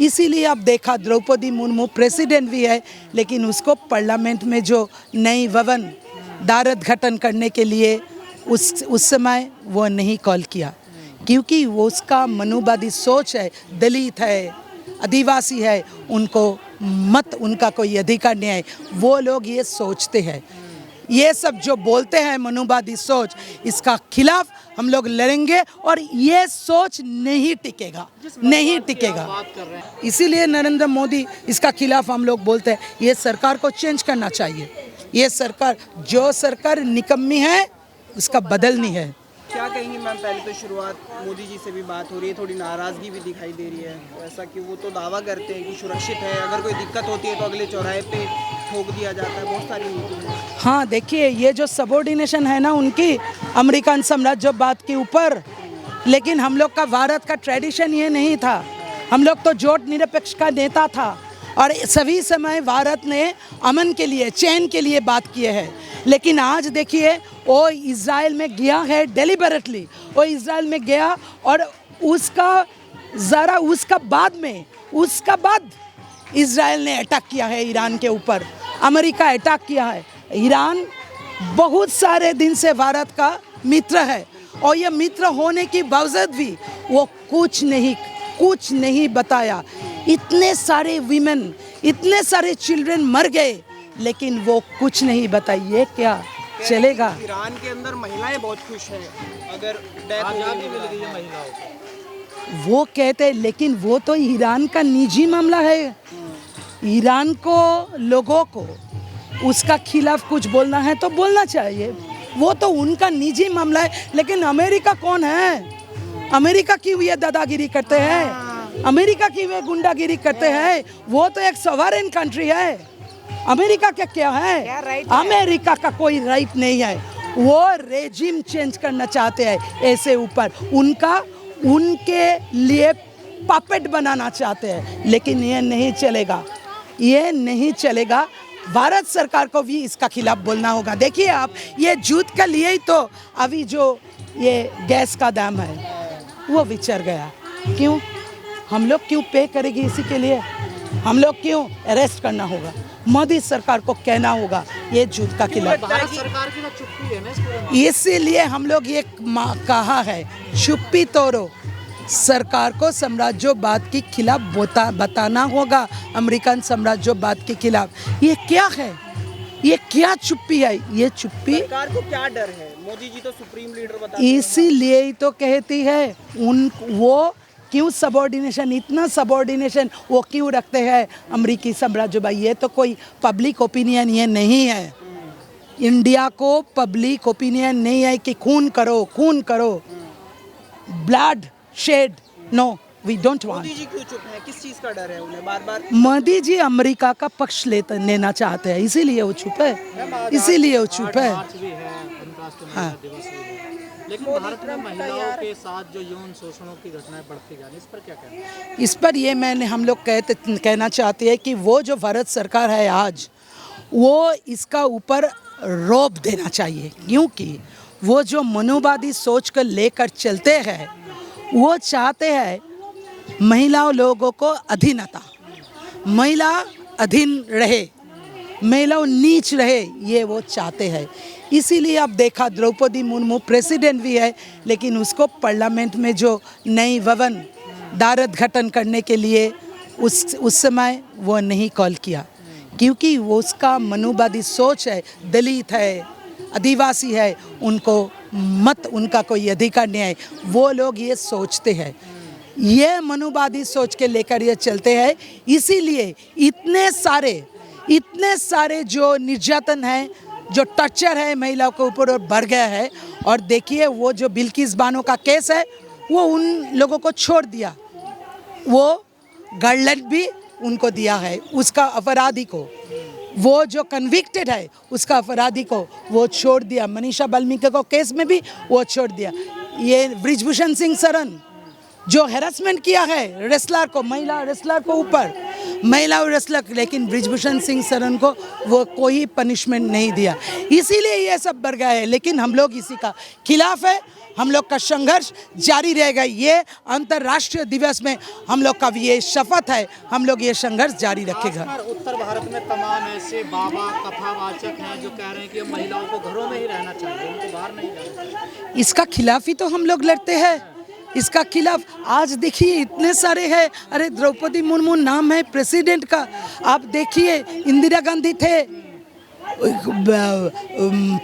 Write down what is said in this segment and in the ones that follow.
इसीलिए अब देखा द्रौपदी मुर्मू प्रेसिडेंट भी है, लेकिन उसको पार्लियामेंट में जो नई भवन दारद गठन करने के लिए उस समय वो नहीं कॉल किया, क्योंकि वो उसका मनुवादी सोच है, दलित है, आदिवासी है, उनको मत उनका कोई अधिकार नहीं है। वो लोग ये सोचते हैं, ये सब जो बोलते हैं मनुवादी सोच, इसका खिलाफ हम लोग लड़ेंगे और ये सोच नहीं टिकेगा, नहीं टिकेगा। इसीलिए नरेंद्र मोदी इसका खिलाफ हम लोग बोलते हैं, ये सरकार को चेंज करना चाहिए। ये सरकार, जो सरकार निकम्मी है उसका बदलनी है। क्या कहेंगी मैम? पहले तो शुरुआत मोदी जी से भी बात हो रही है, थोड़ी नाराज़गी भी दिखाई दे रही है, ऐसा कि वो तो दावा करते हैं कि सुरक्षित है, अगर कोई दिक्कत होती है तो अगले चौराहे पे ठोक दिया जाता है, बहुत सारी नीति है। हाँ देखिए, ये जो सबऑर्डिनेशन है ना उनकी अमेरिकन साम्राज्यवाद के ऊपर, लेकिन हम लोग का भारत का ट्रेडिशन ये नहीं था। हम लोग तो जोट निरपेक्ष का नेता था और सभी समय भारत ने अमन के लिए, चैन के लिए बात किए हैं। लेकिन आज देखिए, वो इज़राइल में गया है डेलिबरेटली, वो इज़राइल में गया और उसका बाद इज़राइल ने अटैक किया है ईरान के ऊपर, अमेरिका अटैक किया है। ईरान बहुत सारे दिन से भारत का मित्र है और ये मित्र होने के बावजूद भी वो कुछ नहीं बताया। इतने सारे वीमेन, इतने सारे चिल्ड्रन मर गए, लेकिन वो कुछ नहीं बताइए, क्या चलेगा? ईरान के अंदर महिलाएं बहुत खुश हैं, अगर आज़ादी मिल गई है महिलाओं को, वो कहते हैं, लेकिन वो तो ईरान का निजी मामला है। ईरान को, लोगों को उसका खिलाफ कुछ बोलना है तो बोलना चाहिए, वो तो उनका निजी मामला है। लेकिन अमेरिका कौन है? अमेरिका क्यों ये दादागिरी करते हैं? अमेरिका की वे गुंडागिरी करते हैं? वो तो एक सॉवरेन कंट्री है। अमेरिका क्या है? अमेरिका का कोई राइट नहीं है। वो रेजिम चेंज करना चाहते हैं, ऐसे ऊपर उनके लिए पपेट बनाना चाहते हैं, लेकिन ये नहीं चलेगा, ये नहीं चलेगा। भारत सरकार को भी इसका खिलाफ बोलना होगा। देखिए आप, ये जूत के लिए ही तो अभी जो ये गैस का दाम है वो बिचर गया। क्यों? हम लोग क्यों पे करेगी इसी के लिए? हम लोग क्यों अरेस्ट करना होगा? मोदी सरकार को कहना होगा ये जूत का खिलाफ। भारत सरकार की ना चुप्पी है ना, इसीलिए हम लोग ये कहा है, चुप्पी तोड़ो, सरकार को साम्राज्यवाद के खिलाफ बताना होगा, अमेरिकन साम्राज्यवाद के खिलाफ। ये क्या है? ये क्या चुप्पी है? ये चुप्पी, सरकार को क्या डर है? मोदी जी तो सुप्रीम लीडर बताते हैं। इसीलिए ही तो कहती है वो क्यों सबऑर्डिनेशन, इतना सबऑर्डिनेशन वो क्यों रखते हैं अमेरिकी साम्राज्यवाद? ये तो कोई पब्लिक ओपिनियन ये नहीं है। इंडिया को पब्लिक ओपिनियन नहीं है कि खून करो, bloodshed, no, we don't want. Modi ji क्यों चुप हैं? किस चीज का डर है उन्हें? बार मोदी जी अमेरिका का पक्ष लेना चाहते हैं, इसीलिए वो चुप है, हाँ। लेकिन भारत में महिलाओं के साथ जो यौन शोषणों की घटनाएं बढ़ती जा रही, इस पर क्या कहना है? इस पर ये हम लोग कहना चाहते हैं कि वो जो भारत सरकार है आज, वो इसका ऊपर रोक देना चाहिए, क्योंकि वो जो मनुवादी सोच को लेकर चलते हैं, वो चाहते हैं महिलाओं लोगों को अधीनता, महिला अधीन रहे, महिलाओं नीच रहे, ये वो चाहते हैं। इसीलिए अब देखा द्रौपदी मुर्मू प्रेसिडेंट भी है, लेकिन उसको पार्लियामेंट में जो नई भवन दारद गठन करने के लिए उस समय वो नहीं कॉल किया, क्योंकि वो उसका मनुवादी सोच है, दलित है, आदिवासी है, उनको मत उनका कोई अधिकार नहीं है। वो लोग ये सोचते हैं, ये मनुवादी सोच के लेकर ये चलते हैं। इसीलिए इतने सारे जो निर्यातन है, जो टॉर्चर है महिलाओं के ऊपर, और बढ़ गया है। और देखिए, वो जो बिल्किस बानो का केस है, वो उन लोगों को छोड़ दिया, वो गाइडलाइन भी उनको दिया है, उसका अपराधी को, वो जो कन्विक्टेड है उसका अपराधी को वो छोड़ दिया। मनीषा वाल्मीकि को केस में भी वो छोड़ दिया। ये ब्रिजभूषण सिंह शरण जो हैरेसमेंट किया है रेसलर को, महिला रेसलर को ऊपर, महिला रेसलर, लेकिन ब्रिजभूषण सिंह शरण को वो कोई पनिशमेंट नहीं दिया, इसीलिए ये सब बढ़ गया है। लेकिन हम लोग इसी का खिलाफ है, हम लोग का संघर्ष जारी रहेगा। ये अंतर्राष्ट्रीय दिवस में हम लोग का ये शपथ है, हम लोग ये संघर्ष जारी रखेगा। खासकर उत्तर भारत में तमाम ऐसे बाबा कथावाचक हैं जो कह रहे हैं कि अब महिलाओं को घरों में ही रहना चाहिए, उनको बाहर नहीं जाना चाहिए। इसका खिलाफ ही तो हम लोग लड़ते हैं, इसका खिलाफ। आज देखिए इतने सारे हैं, अरे द्रौपदी मुर्मू नाम है प्रेसिडेंट का, आप देखिए इंदिरा गांधी थे,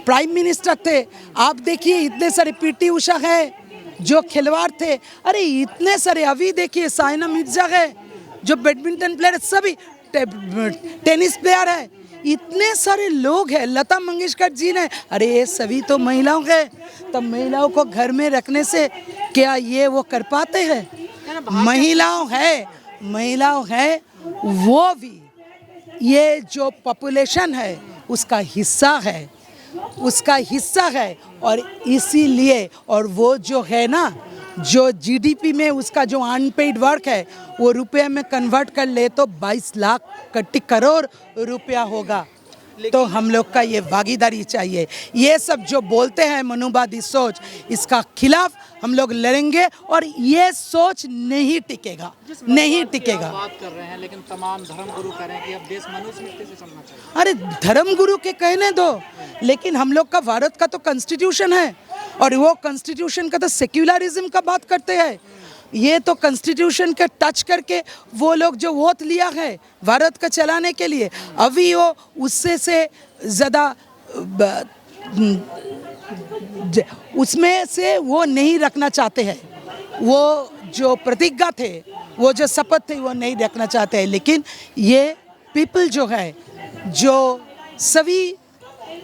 प्राइम मिनिस्टर थे, आप देखिए इतने सारे पीटी उषा है जो खिलवाड़ थे, अरे इतने सारे, अभी देखिए साइना मिर्जा है जो बैडमिंटन प्लेयर, सभी टेनिस प्लेयर है, इतने सारे लोग हैं, लता मंगेशकर जी ने, अरे ये सभी तो महिलाओं के। तब महिलाओं को घर में रखने से क्या ये वो कर पाते हैं? महिलाओं है वो भी ये जो पॉपुलेशन है उसका हिस्सा है और इसीलिए, और वो जो है ना, जो जीडीपी में उसका जो अनपेड वर्क है वो रुपये में कन्वर्ट कर ले तो 22 लाख करोड़ रुपया होगा। तो हम लोग का ये भागीदारी चाहिए। ये सब जो बोलते हैं मनुवादी सोच, इसका खिलाफ हम लोग लड़ेंगे और ये सोच नहीं टिकेगा। बात कर रहे हैं, लेकिन तमाम धर्मगुरु कह रहे हैं कि अब देश मनुस्मृति से चलना चाहिए। अरे धर्मगुरु के कहने दो, लेकिन हम लोग का भारत का तो कॉन्स्टिट्यूशन है और वो कॉन्स्टिट्यूशन का तो सेक्युलरिज्म का बात करते हैं। ये तो कॉन्स्टिट्यूशन के टच करके वो लोग जो वोट लिया है भारत का चलाने के लिए, अभी वो उससे से ज़्यादा उसमें से वो नहीं रखना चाहते हैं। वो जो प्रतिज्ञा थे, वो जो शपथ थे, वो नहीं रखना चाहते हैं। लेकिन ये पीपल जो है, जो सभी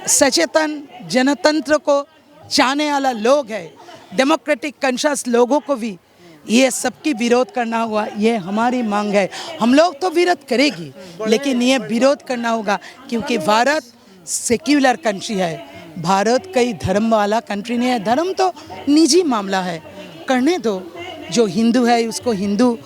सचेतन जनतंत्र को चाहने वाला लोग है, डेमोक्रेटिक कॉन्शियस लोगों को भी ये सबकी विरोध करना होगा। ये हमारी मांग है, हम लोग तो विरोध करेगी, लेकिन ये विरोध करना होगा क्योंकि भारत सेक्युलर कंट्री है। भारत कई धर्म वाला कंट्री नहीं है। धर्म तो निजी मामला है, करने दो। जो हिंदू है उसको हिंदू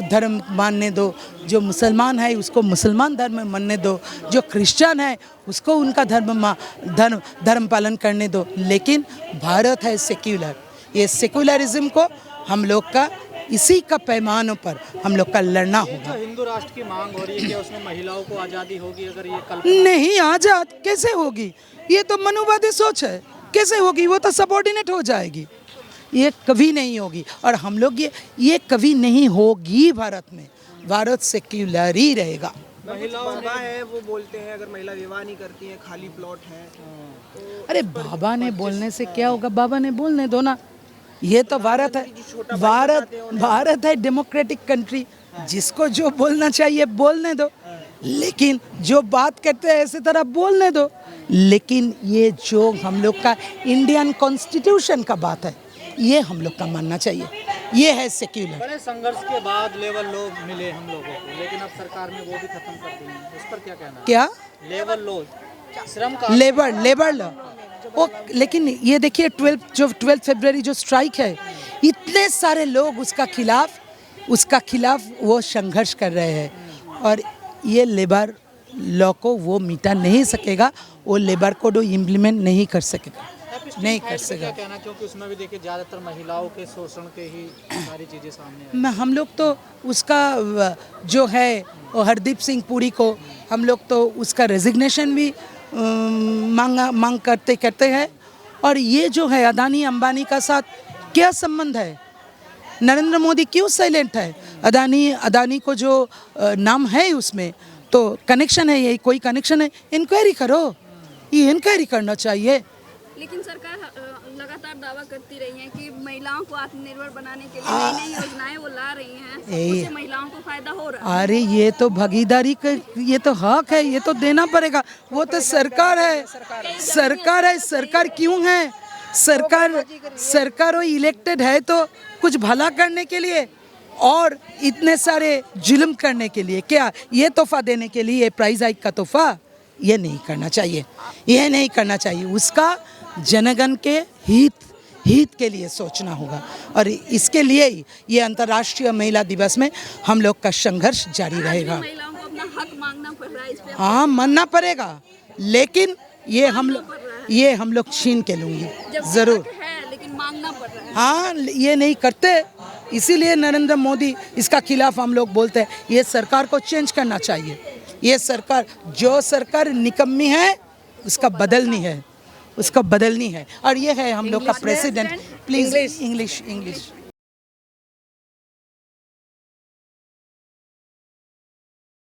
धर्म मानने दो, जो मुसलमान है उसको मुसलमान धर्म मानने दो, जो क्रिश्चियन है उसको उनका धर्म पालन करने दो। लेकिन भारत है सेक्युलर। ये सेक्युलरिज्म को हम लोग का इसी का पैमानों पर हम लोग का लड़ना होगा। हिंदू राष्ट्र की मांग हो रही है कि उसमें महिलाओं को आज़ादी होगी, अगर ये कल्पना नहीं, आज़ाद कैसे होगी? ये तो मनुवादी सोच है, कैसे होगी? वो तो सबऑर्डिनेट हो जाएगी, ये कभी नहीं होगी। और हम लोग ये कभी नहीं होगी। भारत में भारत सेक्युलर ही रहेगा। बाबा है वो बोलते हैं अगर महिला विवाह नहीं करती है खाली प्लॉट है। तो अरे बाबा ने बोलने से क्या होगा? बाबा ने बोलने दो ना। ये तो भारत है, भारत है डेमोक्रेटिक कंट्री, जिसको जो बोलना चाहिए बोलने दो, लेकिन जो बात करते हैं ऐसे तरह बोलने दो। लेकिन ये जो हम लोग का इंडियन कॉन्स्टिट्यूशन का बात है, ये हम लोग का मानना चाहिए। ये है सेक्युलर। बड़े संघर्ष के बाद लेबर लॉ मिले हम लोगों को, लेकिन अब सरकार ने वो भी खत्म कर दी है। उस पर क्या कहना है? क्या लेबर लॉ, श्रम का लेबर लॉ वो, लेकिन ये देखिए 12 फरवरी जो स्ट्राइक है, इतने सारे लोग उसका खिलाफ वो संघर्ष कर रहे हैं और ये लेबर लॉ को वो मिटा नहीं सकेगा, वो लेबर कोड इम्प्लीमेंट नहीं कर सकेगा, नहीं कर सकेगा। क्या कहना, क्योंकि उसमें भी देखिए ज़्यादातर महिलाओं के शोषण के ही सारी चीज़ें सामने हम लोग तो उसका जो है वो हरदीप सिंह पुरी को हम लोग तो उसका रेजिग्नेशन भी मांग करते हैं। और ये जो है अदानी अंबानी का साथ क्या संबंध है? नरेंद्र मोदी क्यों साइलेंट है? अदानी को जो नाम है उसमें तो कनेक्शन है, यही कोई कनेक्शन है? इंक्वायरी करो, ये इंक्वायरी करना चाहिए। लेकिन सरकार लगातार दावा करती रही है कि महिलाओं को आत्मनिर्भर बनाने के लिए नई नई योजनाएं वो ला रही हैं, उससे महिलाओं को फायदा हो रहा है। अरे ये तो भागीदारी का, ये तो हक है, ये तो देना पड़ेगा। वो तो सरकार है, सरकार क्यों है? सरकार वो इलेक्टेड है तो कुछ भला करने के लिए और इतने सारे जुल्म करने के लिए क्या? ये तोहफा देने के लिए, प्राइज हाइक का तोहफा, ये नहीं करना चाहिए, ये नहीं करना चाहिए। उसका जनगण के हित के लिए सोचना होगा। और इसके लिए ही ये अंतर्राष्ट्रीय महिला दिवस में हम लोग का संघर्ष जारी रहेगा। महिलाओं को अपना हक मांगना पड़ रहा है इस पे। हाँ, मानना पड़ेगा, लेकिन ये हम लोग छीन के लूँगी ज़रूर। हक है लेकिन मांगना पड़ रहा है। हाँ, ये नहीं करते, इसीलिए नरेंद्र मोदी इसका खिलाफ हम लोग बोलते हैं। ये सरकार को चेंज करना चाहिए। ये सरकार, जो सरकार निकम्मी है उसका बदलनी है, उसका बदलनी है। और ये है हम लोग का प्रेसिडेंट। Please English.